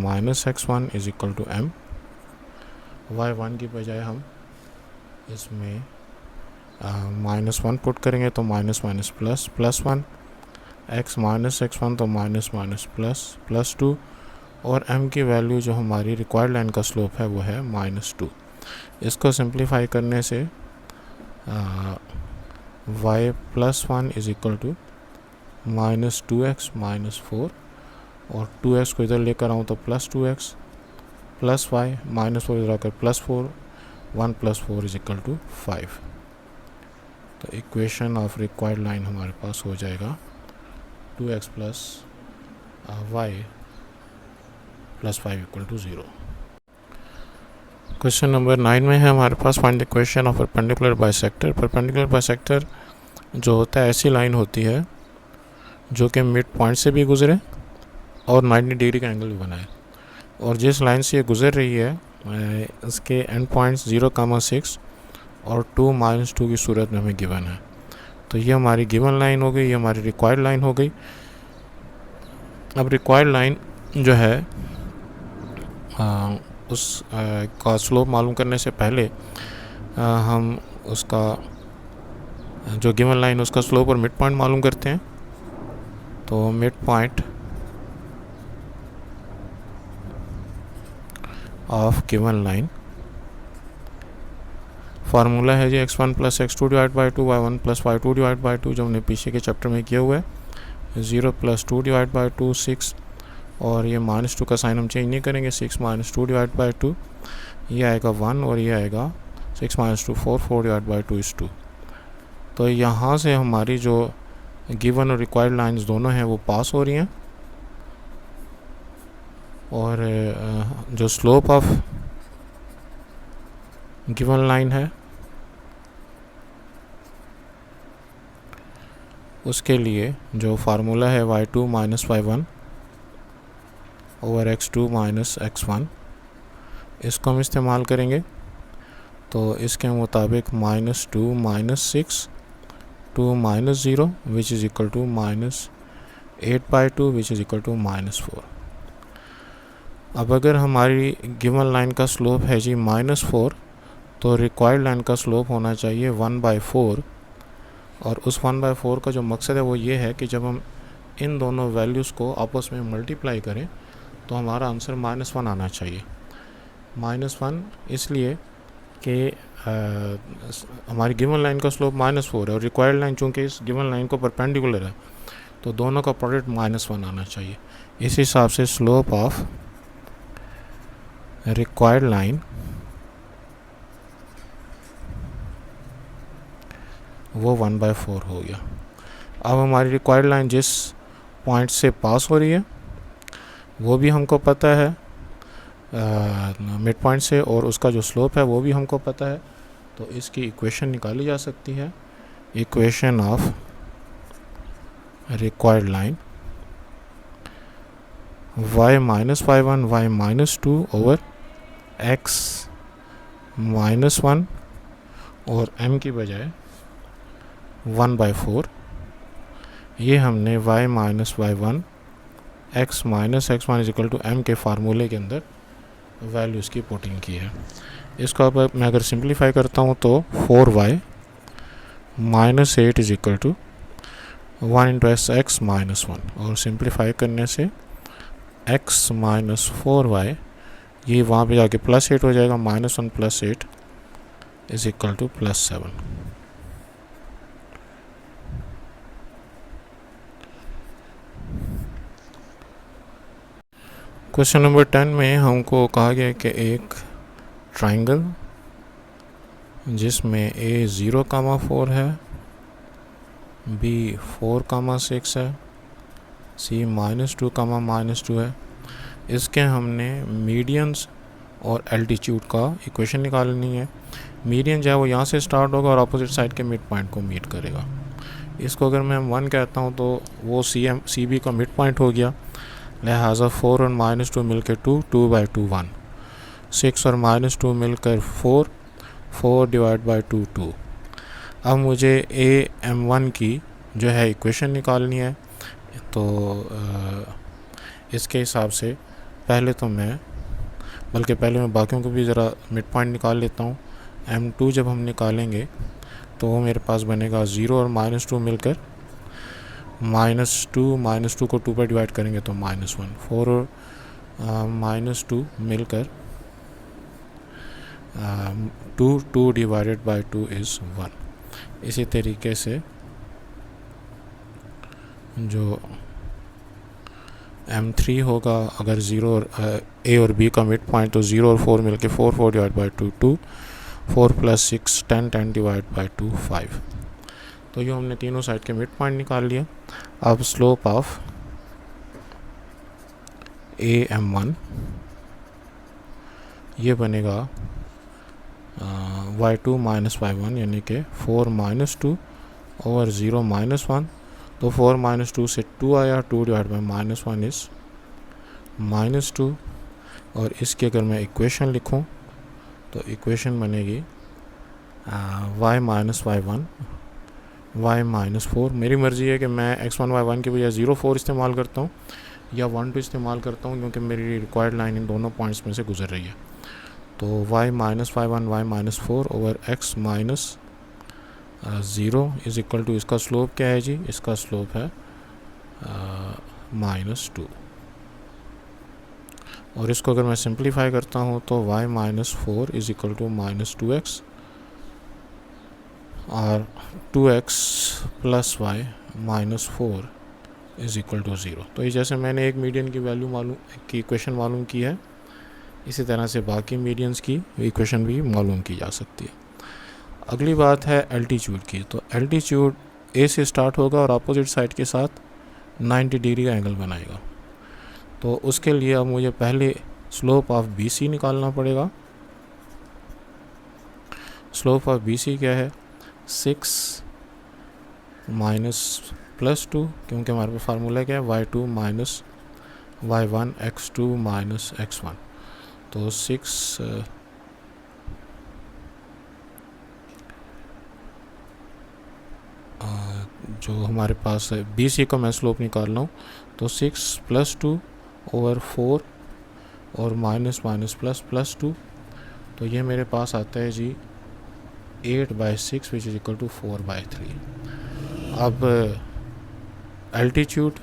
x1 = m। y1 की बजाय हम इसमें -1 पुट करेंगे तो माइनस प्लस +1, x - x1 तो -++2 और m की वैल्यू जो हमारी रिक्वायर्ड लाइन का स्लोप है वो है -2। इसको सिंप्लीफाई करने से y + 1 = -2x - 4 और 2x को इधर लेकर आऊँ तो +2x प्लस y -4 इधर आकर +4, 1 + 4 = 5। तो इक्वेशन ऑफ रिक्वायर्ड लाइन हमारे पास हो जाएगा 2x + y + 5 = 0। क्वेश्चन नंबर 9 में है हमारे पास find the equation of perpendicular bisector. Perpendicular bisector जो होता है ऐसी लाइन होती है जो कि मिड पॉइंट से भी गुजरे और 90 डिग्री का एंगल भी बनाए, और जिस लाइन से ये गुजर रही है इसके एंड पॉइंट्स 0,6 और 2 - 2 की सूरत में हमें गिवन है। तो ये हमारी गिवन लाइन हो गई, ये हमारी रिक्वायर्ड लाइन हो गई। अब रिक्वायर्ड लाइन जो है उस का स्लोप मालूम करने से पहले हम उसका जो गिवन लाइन उसका स्लोप और मिड पॉइंट मालूम करते हैं। तो mid point of given line formula है जी x1 + x2 / 2 y1 + y2 / 2 जो हमने पीछे के चैप्टर में किया हुआ है। 0 + 2 / 2 6 और ये -2 का साइन हम चेंज नहीं करेंगे। 6 - 2 / 2 ये आएगा 1 और ये आएगा 6 - 2 4 4 / 2 = 2। तो यहाँ से हमारी जो गिवन और रिक्वायर्ड लाइंस दोनों हैं वो पास हो रही हैं और जो स्लोप ऑफ गिवन लाइन है उसके लिए जो फार्मूला है y2 - y1 / x2 - x1 इसको हम इस्तेमाल करेंगे। तो इसके मुताबिक -2 - 6 2 - 0 which is equal to -8/2 which is equal to -4। अब अगर हमारी गिवन लाइन का स्लोप है जी -4 तो रिक्वायर्ड लाइन का स्लोप होना चाहिए 1/4, और उस 1/4 का जो मकसद है वो ये है कि जब हम इन दोनों वैल्यूज़ को आपस में मल्टीप्लाई करें तो हमारा आंसर -1 आना चाहिए। -1 इसलिए कि हमारी गिवन लाइन का स्लोप -4 है और रिक्वायर्ड लाइन चूँकि इस गिवन लाइन को परपेंडिकुलर है तो दोनों का प्रोडक्ट -1 आना चाहिए। इस हिसाब से स्लोप ऑफ रिक्वायर्ड लाइन वो 1/4 हो गया। अब हमारी रिक्वायर्ड लाइन जिस पॉइंट से पास हो रही है वो भी हमको पता है मिड पॉइंट से, और उसका जो स्लोप है वो भी हमको पता है। तो इसकी इक्वेशन निकाली जा सकती है, equation of required line y minus y one y minus two over x minus one और m की बजाय 1/4। ये हमने y minus y one x minus x one is equal to m के फार्मूले के अंदर वैल्यूज़ की पुटिंग की है। इसको अब मैं अगर सिंप्लीफाई करता हूँ तो 4y minus 8 is equal to 1 into x minus one, और सिंप्लीफाई करने से x माइनस 4y ये वहाँ पे जाके प्लस 8 हो जाएगा, minus one plus 8 is equal two plus 7। Question number 10 में हमको कहा गया कि एक ट्राइंगल जिसमें a 0,4 है, b 4,6 है, c -2, है, इसके हमने मीडियंस और एल्टीट्यूड का इक्वेशन निकालनी है। मीडियन जो है वो यहाँ से स्टार्ट होगा और अपोजिट साइड के मिड पॉइंट को मीट करेगा। इसको अगर मैं 1 कहता हूँ तो वो सी बी का मिड पॉइंट हो गया, लिहाजा 4 और -2 मिलकर 2/2 1, 6 और -2 मिलकर 4 डिवाइड बाई 2। अब मुझे AM1 की जो है इक्वेशन निकालनी है, तो इसके हिसाब से पहले मैं बाकियों को भी ज़रा मिड पॉइंट निकाल लेता हूँ। M2 जब हम निकालेंगे तो वो मेरे पास बनेगा 0 और -2 मिलकर -2 को 2 पर डिवाइड करेंगे तो -1, 4 और -2 मिलकर 2 डिवाइडेड बाई 2 इज़ 1। इसी तरीके से जो M3 होगा, अगर 0 और A और B का मिड पॉइंट तो 0 और 4 मिलके 4 डिवाइड बाई 2 4 + 6 10 डिवाइड बाई 2 5। तो ये हमने तीनों साइड के मिड पॉइंट निकाल लिया। अब स्लोप ऑफ AM1 ये बनेगा y2 माइनस y1 यानी कि 4 -2 ओवर 0 -1। तो 4 -2 से 2 आया, 2 डिवाइड बाई -1 इज़ -2। और इसकी अगर मैं इक्वेशन लिखूं तो इक्वेशन बनेगी y minus y1 y minus 4। मेरी मर्ज़ी है कि मैं x1 y1 की बजाय 0 4 इस्तेमाल करता हूँ या 1 2 इस्तेमाल करता हूँ, क्योंकि मेरी रिक्वायर्ड लाइन इन दोनों पॉइंट्स में से गुजर रही है। तो y minus y1 y minus 4 over x minus 0 is equal to, इसका स्लोप क्या है जी? इसका स्लोप है -2। और इसको अगर मैं सिंप्लीफाई करता हूँ तो y minus 4 is equal to -2x और 2x plus y minus 4 is equal to 0। तो ये जैसे मैंने एक मीडियन की वैल्यू इक्वेशन मालूम की है, इसी तरह से बाकी मीडियंस की इक्वेशन भी मालूम की जा सकती है। अगली बात है एल्टीट्यूड की। तो एल्टीट्यूड A से स्टार्ट होगा और अपोजिट साइड के साथ 90 डिग्री का एंगल बनाएगा। तो उसके लिए अब मुझे पहले स्लोप ऑफ BC निकालना पड़ेगा। स्लोप ऑफ BC क्या है? 6 माइनस +2, क्योंकि हमारे पास फार्मूला क्या है? y2 minus y1 x2 minus x1। तो 6 जो हमारे पास है BC का मैं स्लोप निकाल रहा हूँ, तो 6 + 2 ओवर 4 और माइनस प्लस 2। तो ये मेरे पास आता है जी 8/6 विच इज इक्वल टू 4/3। अब एल्टीट्यूड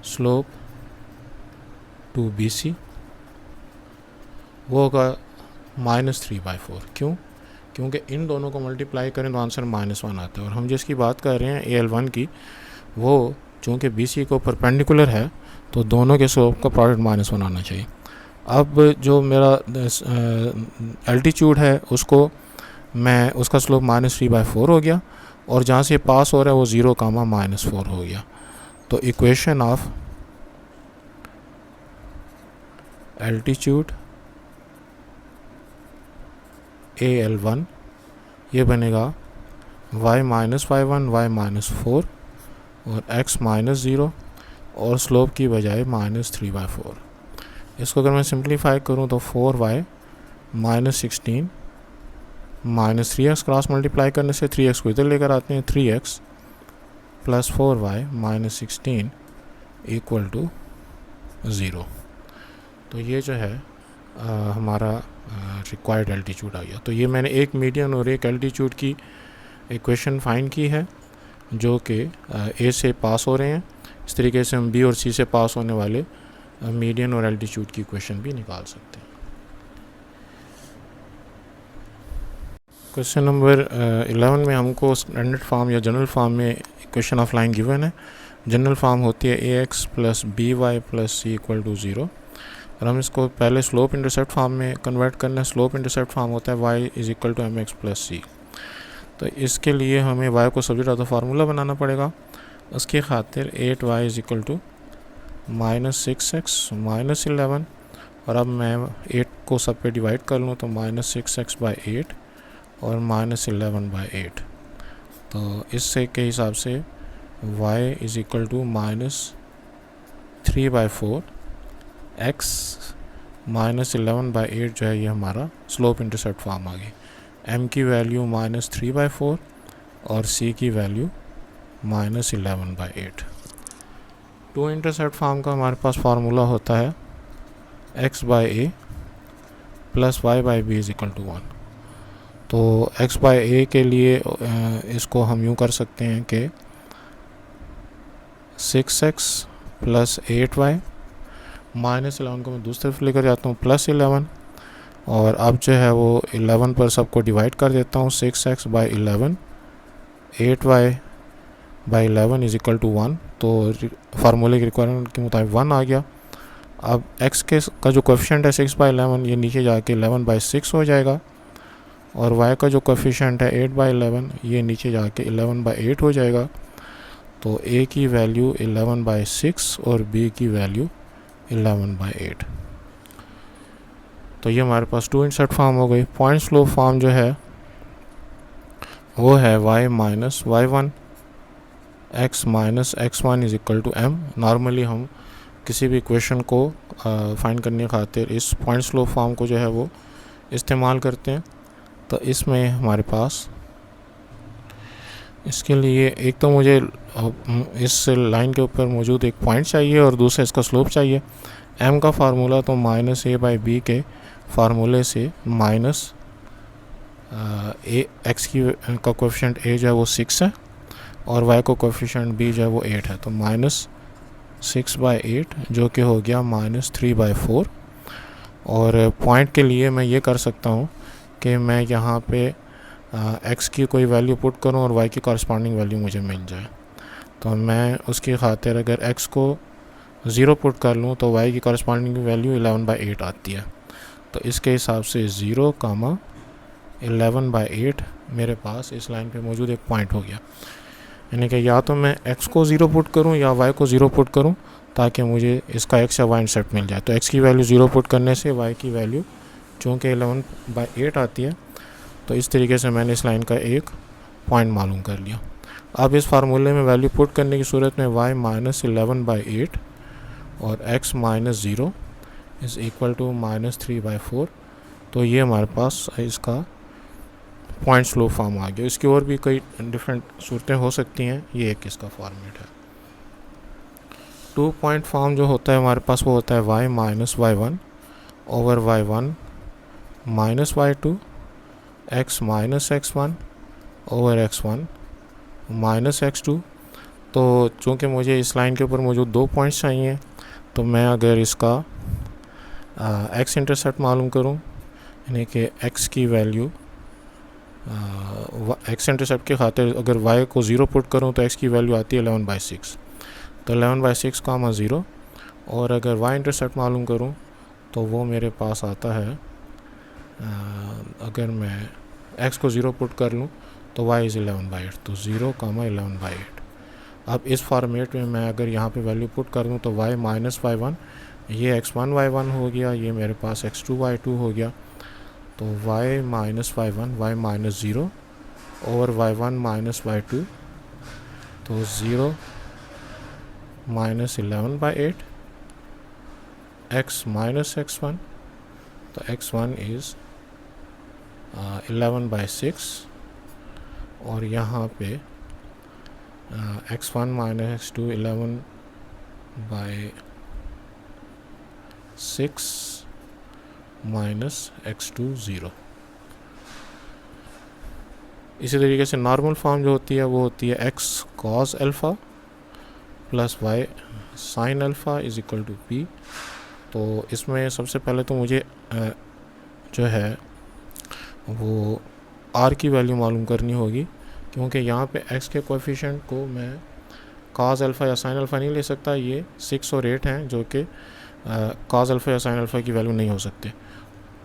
स्लोप टू BC वो होगा -3/4। क्यों? क्योंकि इन दोनों को मल्टीप्लाई करें तो आंसर -1 आता है। और हम जिसकी बात कर रहे हैं AL1 की, वो चूँकि BC को परपेंडिकुलर है तो दोनों के स्लोप का प्रोडक्ट -1 आना चाहिए। अब जो मेरा एल्टीट्यूड है उसका स्लोप -3/4 हो गया, और जहाँ से पास हो रहा है वो 0, -4 हो गया। तो इक्वेशन ऑफ एल्टीट्यूड AL1, ये बनेगा y minus y1 y minus 4 और x माइनस 0 और स्लोप की बजाय -3/4। इसको अगर मैं सिंप्लीफाई करूँ तो 4y minus 16 minus 3x cross multiply करने से 3x को इधर लेकर आते हैं, 3x plus 4y minus 16 equal to 0। तो ये जो है हमारा रिक्वायर्ड एल्टीट्यूड आ गया। तो ये मैंने एक मीडियन और एक एल्टीट्यूड की इक्वेशन फाइंड की है जो कि ए से पास हो रहे हैं। इस तरीके से हम बी और सी से पास होने वाले मीडियन और एल्टीट्यूड की इक्वेशन भी निकाल सकते हैं। क्वेश्चन नंबर 11 में हमको स्टैंडर्ड फॉर्म या जनरल फॉर्म में इक्वेशन ऑफ लाइन गिवन है। जनरल फॉर्म होती है ax plus B Y plus C equal to 0 और हम इसको पहले स्लोप इंटरसेप्ट फॉर्म में कन्वर्ट करना है। स्लोप इंटरसेप्ट फॉर्म होता है y is equal to M X plus C. तो इसके लिए हमें y को सब्जेक्ट ऑफ द फार्मूला बनाना पड़ेगा। उसकी खातिर 8y is equal to minus 6x minus 11 और अब मैं 8 को सब पे डिवाइड कर लूँ तो माइनस 6x बाई 8 और माइनस 11 बाई 8। तो इससे के हिसाब से y is equal to minus 3/4 x minus 11 by 8 जो है ये हमारा स्लोप इंटरसेप्ट फॉर्म आ गई। m की वैल्यू माइनस 3/4 और c की वैल्यू minus 11 by 8। Two intercept form का हमारे पास फार्मूला होता है x by a plus y by b is equal to 1। तो x बाई ए के लिए इसको हम यूँ कर सकते हैं कि 6x प्लस 8y माइनस 11 को मैं दूसरी तरफ लेकर जाता हूँ प्लस 11 और अब जो है वो 11 पर सबको डिवाइड कर देता हूँ। 6x by 11 8y by 11 is equal to 1। तो फार्मूले की रिक्वायरमेंट के मुताबिक 1 आ गया। अब x के का जो कोएफिशिएंट है 6 बाई 11 ये नीचे जाके 11 बाई 6 हो जाएगा और y का जो कोएफिशिएंट है 8 बाई 11 ये नीचे जाके 11 बाई 8 हो जाएगा। तो a की वैल्यू 11 बाई 6 और b की वैल्यू 11 बाई 8। तो ये हमारे पास टू इंटरसेप्ट फॉर्म हो गई। पॉइंट स्लोप फॉर्म जो है वो है y minus y1 x minus x1 is equal to m। Normally हम किसी भी इक्वेशन को फाइंड करने खातिर इस पॉइंट स्लोप फॉर्म को जो है वो इस्तेमाल करते हैं। तो इसमें हमारे पास इसके लिए एक तो मुझे इस लाइन के ऊपर मौजूद एक पॉइंट चाहिए और दूसरा इसका स्लोप चाहिए। m का फार्मूला तो माइनस a बाई बी के फार्मूले से माइनस x की का कोएफिशिएंट a जो है वो 6 है और y का कोएफिशिएंट b जो है वो 8 है। तो माइनस 6 बाई 8 जो कि हो गया माइनस 3/4। और पॉइंट के लिए मैं ये कर सकता हूँ कि मैं यहाँ पे x की कोई वैल्यू पुट करूँ और y की कॉरस्पॉन्डिंग वैल्यू मुझे मिल जाए। तो मैं उसकी खातिर अगर x को 0 पुट कर लूँ तो y की कॉरस्पॉन्डिंग वैल्यू 11 बाई 8 आती है। तो इसके हिसाब से 0, 11 बाई 8 मेरे पास इस लाइन पे मौजूद एक पॉइंट हो गया। यानी कि या तो मैं x को 0 पुट करूँ या y को 0 पुट करूँ ताकि मुझे इसका x या y इंटरसेप्ट मिल जाए। तो x की वैल्यू 0 पुट करने से y की वैल्यू चूँकि 11 बाई 8 आती है तो इस तरीके से मैंने इस लाइन का एक पॉइंट मालूम कर लिया। अब इस फार्मूले में वैल्यू पुट करने की सूरत में y माइनस 11 बाई 8 और x minus 0 is equal to minus 3/4। तो ये हमारे पास इसका पॉइंट स्लोप फॉर्म आ गया। इसकी और भी कई डिफरेंट सूरतें हो सकती हैं, ये एक इसका फॉर्मेट है। 2 पॉइंट फॉर्म जो होता है हमारे पास वो होता है y minus y1 over y1 minus y2 x minus x1 over x1 minus x2। तो चूँकि मुझे इस लाइन के ऊपर मौजूद 2 पॉइंट्स चाहिए तो मैं अगर इसका x इंटरसेप्ट मालूम करूँ यानी कि x की वैल्यू x इंटरसेप्ट के खातिर अगर y को 0 पुट करूँ तो x की वैल्यू आती है 11 बाई 6। तो 11 बाई 6 कामा 0 और अगर y इंटरसेप्ट मालूम करूँ तो वो मेरे पास आता है अगर मैं x को 0 पुट कर लूँ तो y इज़ 11 बाई 8। तो 0, 11 बाई 8। अब इस फॉर्मेट में मैं अगर यहाँ पे वैल्यू पुट कर दूँ तो y माइनस y1 ये x1 y1 हो गया, ये मेरे पास x2 y2 हो गया तो y minus y1 y minus 0 over y1 minus y2, तो 0 माइनस 11/8 x माइनस x1, तो x1 इज़ 11/6 और यहाँ पे x1 minus x2 11/6 minus x2 0। इसी तरीके से नॉर्मल फॉर्म जो होती है वो होती है x cos alpha plus y sin alpha is equal to p। तो इसमें सबसे पहले तो मुझे जो है वो r की वैल्यू मालूम करनी होगी, क्योंकि यहाँ पे x के कोएफिशिएंट को मैं cos अल्फ़ा या sin अल्फ़ा नहीं ले सकता। ये 6 और 8 हैं जो कि cos अल्फ़ा या sin अल्फ़ा की वैल्यू नहीं हो सकते।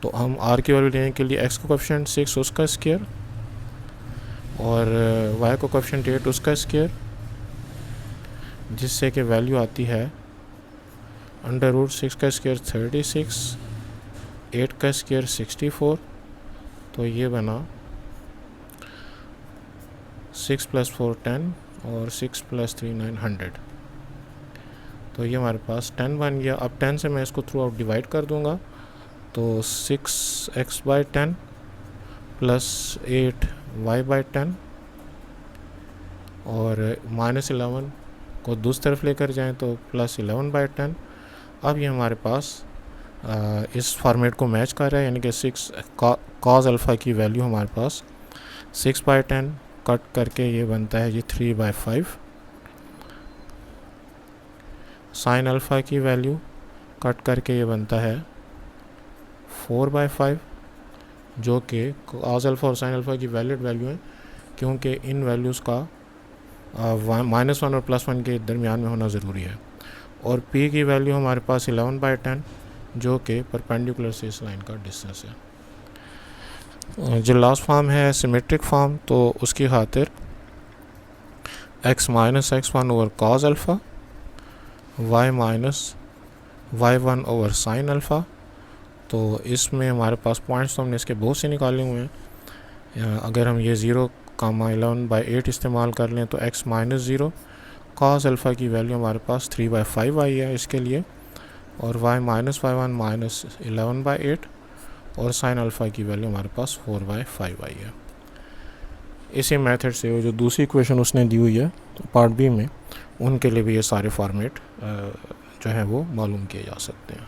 तो हम r की वैल्यू लेने के लिए x का कोएफिशिएंट 6 उसका स्क्वायर और y का कोएफिशिएंट 8 उसका स्क्वायर, जिससे कि वैल्यू आती है √6 का स्क्वायर 36, 8 का स्क्वायर 64। तो ये बना 6 + 4 10 और 6 + 3 900। तो ये हमारे पास 10 बन गया। अब 10 से मैं इसको थ्रू आउट डिवाइड कर दूंगा, तो 6x/10 प्लस 8y/10 और -11 को दूसरी तरफ लेकर जाएं तो प्लस 11/10। अब ये हमारे पास इस फॉर्मेट को मैच कर रहा है, यानी कि 6 cos अल्फ़ा की वैल्यू हमारे पास 6/10 कट करके ये बनता है जी 3/5। sin अल्फ़ा की वैल्यू कट करके ये बनता है 4/5, जो कि cos अल्फ़ा और sin अल्फ़ा की वैलिड वैल्यू है, क्योंकि इन वैल्यूज़ का -1 और +1 के दरमियान में होना ज़रूरी है। और p की वैल्यू हमारे पास 11/10, जो कि परपेंडिकुलर से इस लाइन का डिस्टेंस है। जो लास्ट फॉर्म है सिमेट्रिक फॉर्म, तो उसकी खातिर x minus x1 over cos alpha, y minus y1 over sin alpha. तो इसमें हमारे पास पॉइंट्स तो हमने इसके बहुत से निकाले हुए हैं। अगर हम ये 0,11/8 इस्तेमाल कर लें तो x माइनस 0, cos अल्फ़ा की वैल्यू हमारे पास 3/5 आई है इसके लिए, और y माइनस y1 माइनस 11/8 और sin अल्फ़ा की वैल्यू हमारे पास 4/5 आई है। इसी मेथड से वो जो दूसरी इक्वेशन उसने दी हुई है पार्ट बी में, उनके लिए भी ये सारे फॉर्मेट जो हैं वो मालूम किए जा सकते हैं।